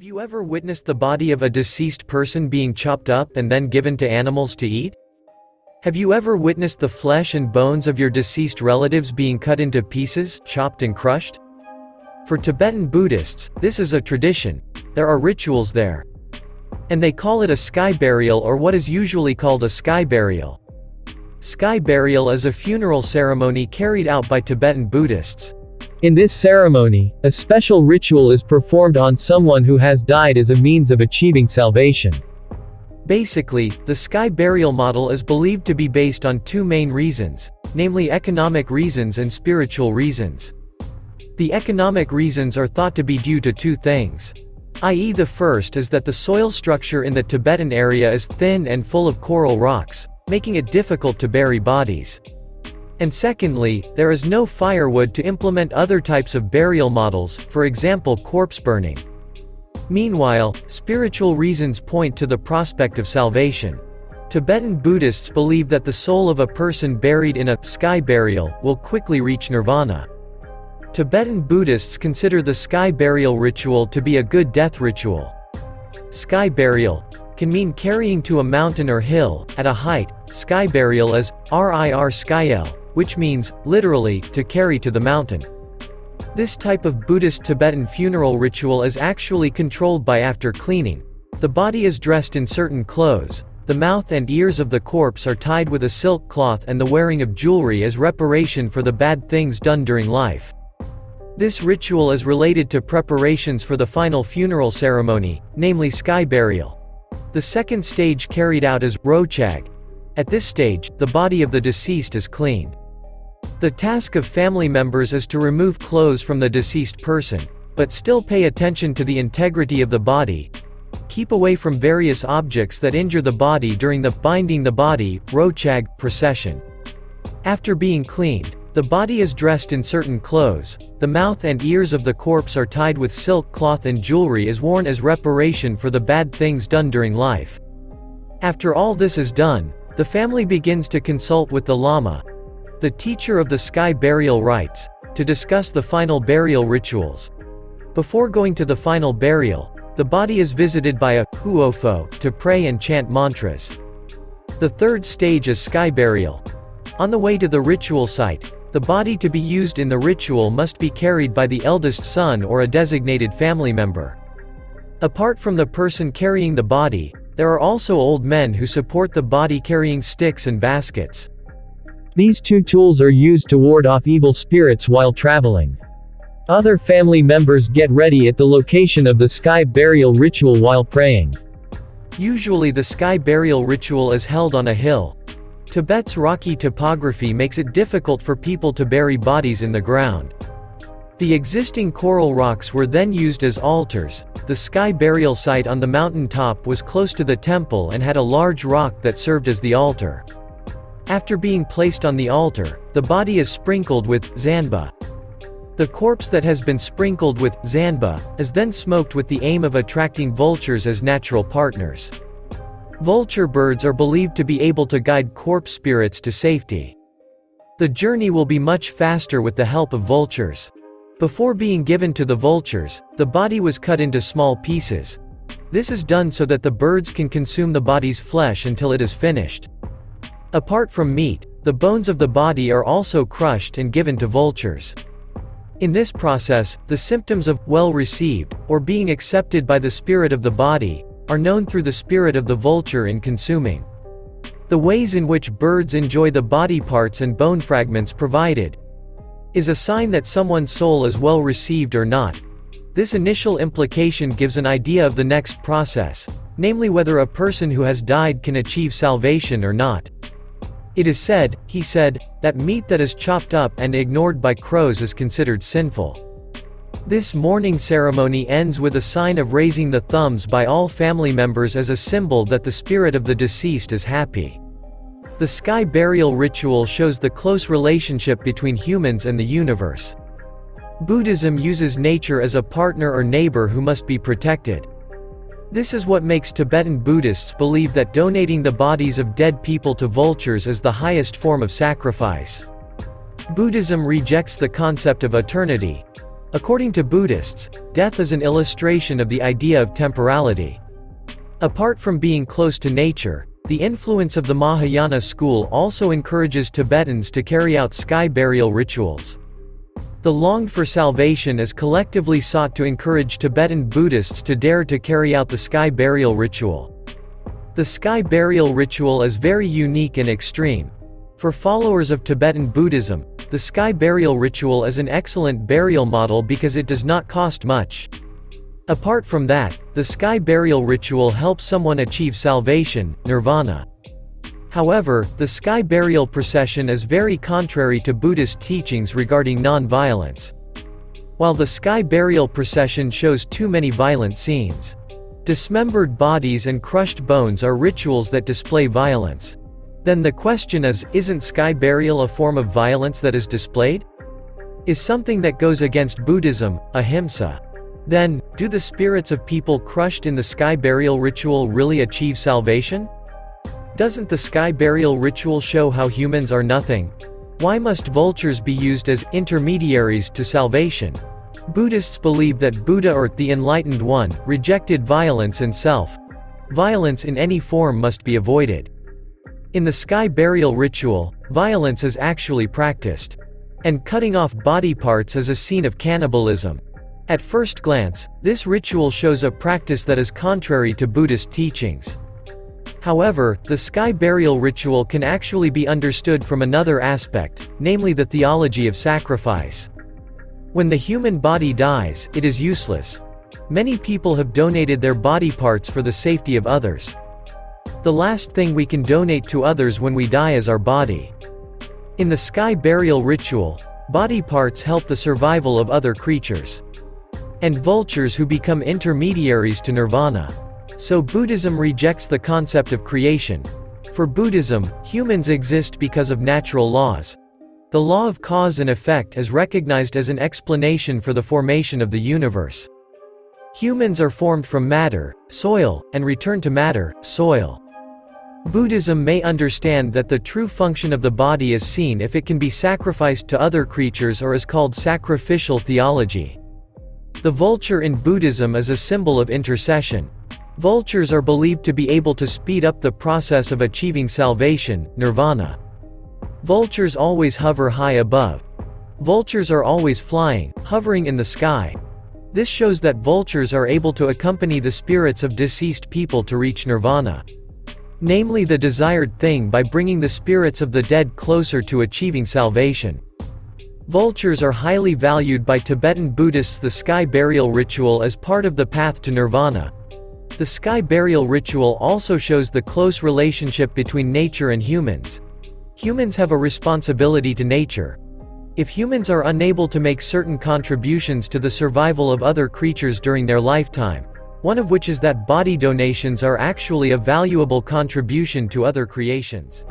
you ever witnessed the body of a deceased person being chopped up and then given to animals to eat? Have you ever witnessed the flesh and bones of your deceased relatives being cut into pieces, chopped and crushed? For Tibetan Buddhists, this is a tradition. There are rituals there. And they call it a sky burial, or what is usually called a sky burial. Sky burial is a funeral ceremony carried out by Tibetan Buddhists. In this ceremony, a special ritual is performed on someone who has died as a means of achieving salvation. Basically, the sky burial model is believed to be based on two main reasons, namely economic reasons and spiritual reasons. The economic reasons are thought to be due to two things. I.e., the first is that the soil structure in the Tibetan area is thin and full of coral rocks, making it difficult to bury bodies. And secondly, there is no firewood to implement other types of burial models, for example corpse burning. Meanwhile, spiritual reasons point to the prospect of salvation. Tibetan Buddhists believe that the soul of a person buried in a sky burial will quickly reach nirvana. Tibetan Buddhists consider the sky burial ritual to be a good death ritual. Sky burial can mean carrying to a mountain or hill, at a height. Sky burial is rir skyel, which means, literally, to carry to the mountain. This type of Buddhist Tibetan funeral ritual is actually controlled by after cleaning. The body is dressed in certain clothes, the mouth and ears of the corpse are tied with a silk cloth, and the wearing of jewelry as reparation for the bad things done during life. This ritual is related to preparations for the final funeral ceremony, namely sky burial. The second stage carried out is rochag. At this stage, the body of the deceased is cleaned. The task of family members is to remove clothes from the deceased person, but still pay attention to the integrity of the body. Keep away from various objects that injure the body during the binding the body, rochag, procession. After being cleaned, the body is dressed in certain clothes, the mouth and ears of the corpse are tied with silk cloth, and jewelry is worn as reparation for the bad things done during life. After all this is done, the family begins to consult with the Lama, the teacher of the sky burial rites, to discuss the final burial rituals. Before going to the final burial, the body is visited by a huofo to pray and chant mantras. The third stage is sky burial. On the way to the ritual site, the body to be used in the ritual must be carried by the eldest son or a designated family member. Apart from the person carrying the body, there are also old men who support the body carrying sticks and baskets. These two tools are used to ward off evil spirits while traveling. Other family members get ready at the location of the sky burial ritual while praying. Usually the sky burial ritual is held on a hill. Tibet's rocky topography makes it difficult for people to bury bodies in the ground. The existing coral rocks were then used as altars. The sky burial site on the mountain top was close to the temple and had a large rock that served as the altar. After being placed on the altar, the body is sprinkled with zanba. The corpse that has been sprinkled with zanba is then smoked with the aim of attracting vultures as natural partners. Vulture birds are believed to be able to guide corpse spirits to safety. The journey will be much faster with the help of vultures. Before being given to the vultures, the body was cut into small pieces. This is done so that the birds can consume the body's flesh until it is finished. Apart from meat, the bones of the body are also crushed and given to vultures. In this process, the symptoms of well received, or being accepted by the spirit of the body, are known through the spirit of the vulture in consuming. The ways in which birds enjoy the body parts and bone fragments provided is a sign that someone's soul is well received or not. This initial implication gives an idea of the next process, namely whether a person who has died can achieve salvation or not. It is said, he said, that meat that is chopped up and ignored by crows is considered sinful. This mourning ceremony ends with a sign of raising the thumbs by all family members as a symbol that the spirit of the deceased is happy. The sky burial ritual shows the close relationship between humans and the universe. Buddhism uses nature as a partner or neighbor who must be protected. This is what makes Tibetan Buddhists believe that donating the bodies of dead people to vultures is the highest form of sacrifice. Buddhism rejects the concept of eternity. According to Buddhists, death is an illustration of the idea of temporality. Apart from being close to nature, the influence of the Mahayana school also encourages Tibetans to carry out sky burial rituals. The longed for salvation is collectively sought to encourage Tibetan Buddhists to dare to carry out the sky burial ritual. The sky burial ritual is very unique and extreme. For followers of Tibetan Buddhism, the sky burial ritual is an excellent burial model because it does not cost much. Apart from that, the sky burial ritual helps someone achieve salvation, nirvana. However, the sky burial procession is very contrary to Buddhist teachings regarding non-violence. While the sky burial procession shows too many violent scenes. Dismembered bodies and crushed bones are rituals that display violence. Then the question is, isn't sky burial a form of violence that is displayed? Is something that goes against Buddhism, ahimsa? Then, do the spirits of people crushed in the sky burial ritual really achieve salvation? Doesn't the sky burial ritual show how humans are nothing? Why must vultures be used as intermediaries to salvation? Buddhists believe that Buddha or the Enlightened One rejected violence and self. Violence in any form must be avoided. In the sky burial ritual, violence is actually practiced. And cutting off body parts is a scene of cannibalism. At first glance, this ritual shows a practice that is contrary to Buddhist teachings. However, the sky burial ritual can actually be understood from another aspect, namely the theology of sacrifice. When the human body dies, it is useless. Many people have donated their body parts for the safety of others. The last thing we can donate to others when we die is our body. In the sky burial ritual, body parts help the survival of other creatures. And vultures who become intermediaries to nirvana. So Buddhism rejects the concept of creation. For Buddhism, humans exist because of natural laws. The law of cause and effect is recognized as an explanation for the formation of the universe. Humans are formed from matter, soil, and return to matter, soil. Buddhism may understand that the true function of the body is seen if it can be sacrificed to other creatures or is called sacrificial theology. The vulture in Buddhism is a symbol of intercession. Vultures are believed to be able to speed up the process of achieving salvation, nirvana. Vultures always hover high above. Vultures are always flying, hovering in the sky. This shows that vultures are able to accompany the spirits of deceased people to reach nirvana. Namely the desired thing by bringing the spirits of the dead closer to achieving salvation. Vultures are highly valued by Tibetan Buddhists. The sky burial ritual is part of the path to nirvana. The sky burial ritual also shows the close relationship between nature and humans. Humans have a responsibility to nature. If humans are unable to make certain contributions to the survival of other creatures during their lifetime, one of which is that body donations are actually a valuable contribution to other creations.